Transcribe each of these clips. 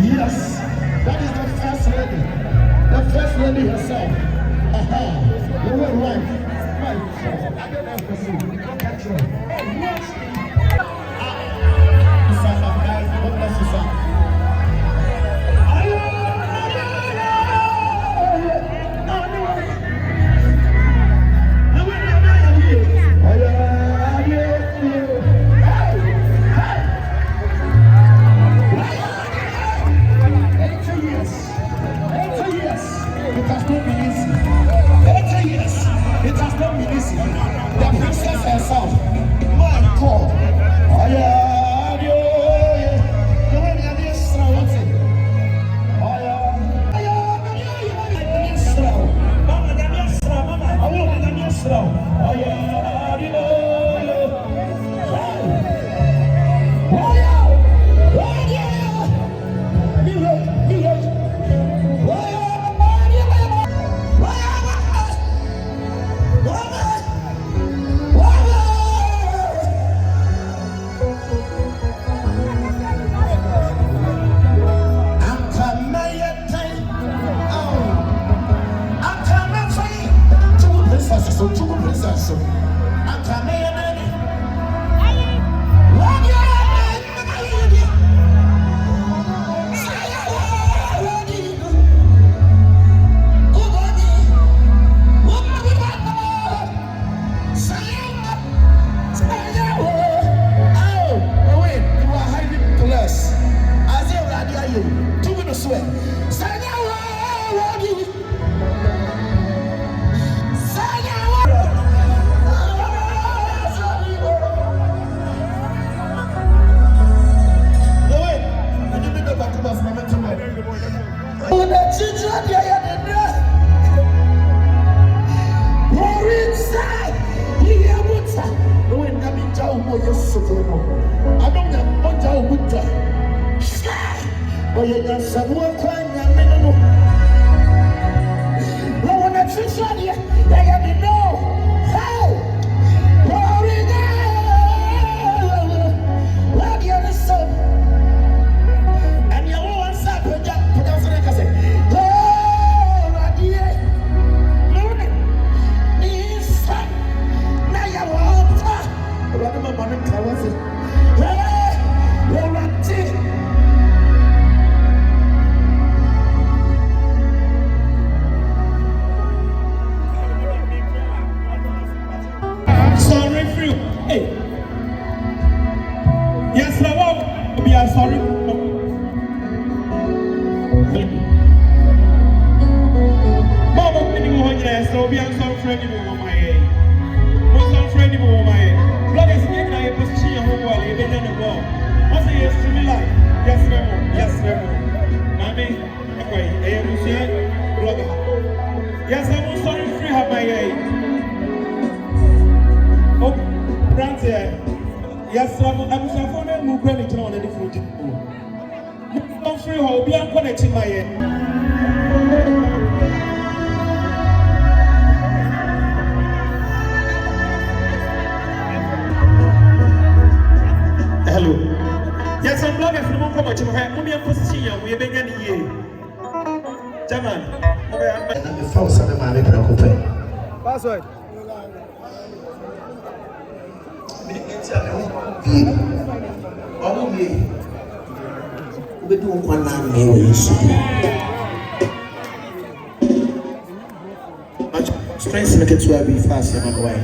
Yes, that is the first lady. The first lady herself. The word wife. I don't have to see. You can't catch her. Hey, yes. God bless you, son. will be some friend in my head. Some friend in my head. Blood is making a position in the wall, even in the wall. I say yes to me like, yes, Remo, yes, Remo. Mammy, okay, I am Lucian, blogger. Yes, I'm sorry, free have my head. Oh, Brandt, yes, I'm phone and move credit on the different. I'm free, I'll be connecting my head. Hello. Yes, I'm blogging from the moment you have money and position. We have been getting here. German. The folks are the man preoccupied. Password. We do one now. Strength make it to be fast and away.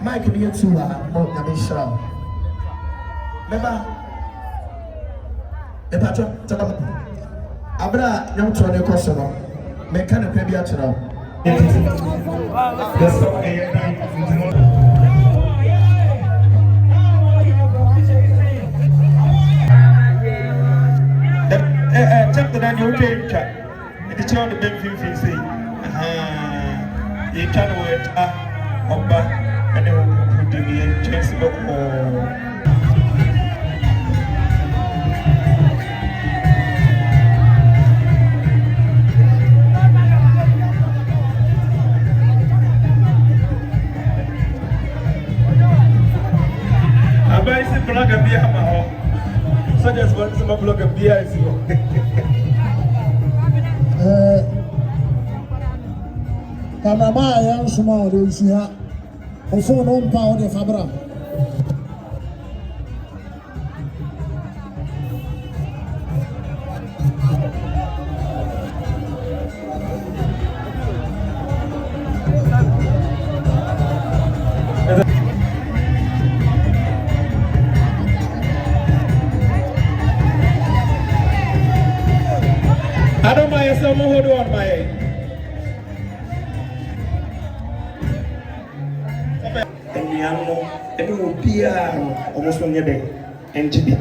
Mike, you too. I'm sure. Remember, the patron, Abra, young Tony Cosono, mechanic maybe at now. Chapter that you came chat. The child of Benfica say, you can't wait. Oba, and who did the chance of I buy some block of beer, my home. So just want some block of beer. Panama, young small, you see her. Of 4 pound of Fabra. I don't mind someone hold on my head. Every Obia almost 1 year and Jibi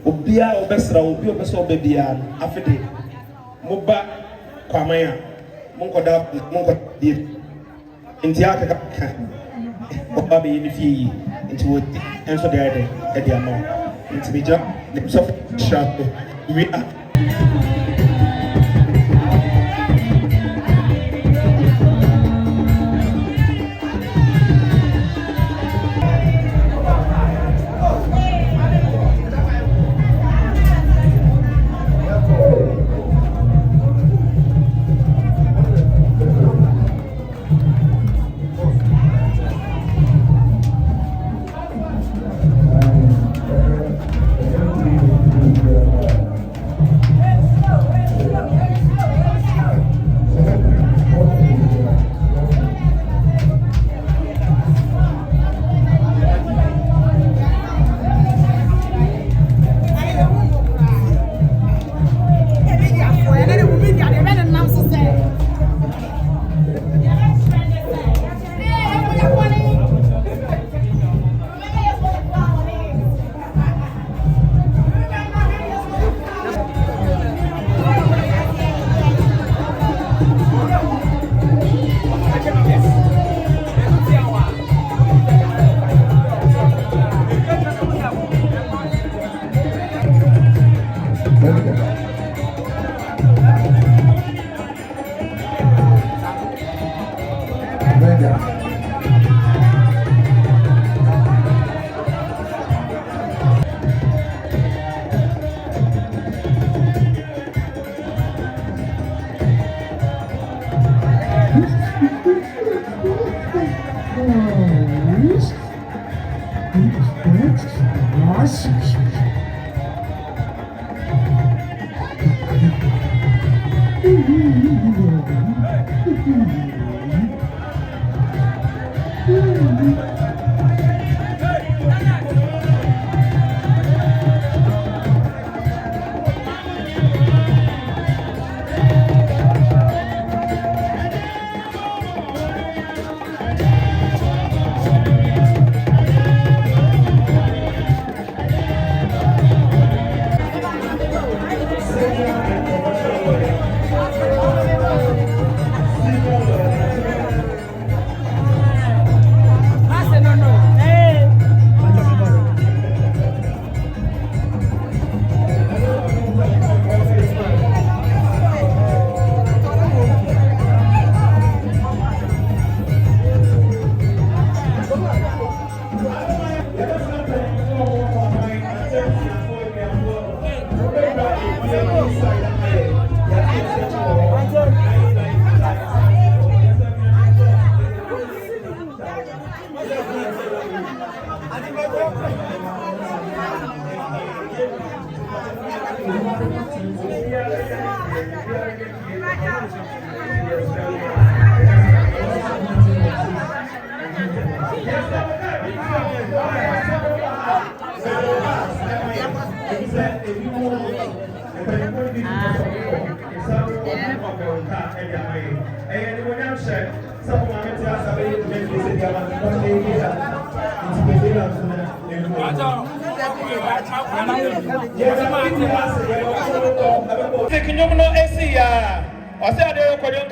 Obia Obesra Obio Beso Babia after day Moba Kwamaya Monkoda Monko Div Intiaka Obabi in the fee into what answer the idea at the amount into the job the soft sharp we are.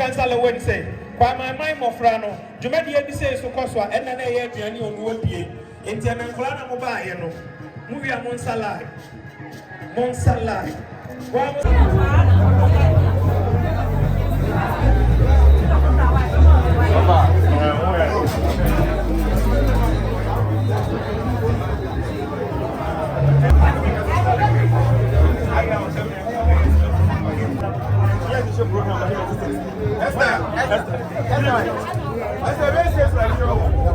Nkansah Lil say, "Kwa my mind mofrano, jumadi ebi say so koswa, ena na ye aduane onu opie. Enti na nkora na mo ba ye no. Mu wi amon salad. Mon salad. That's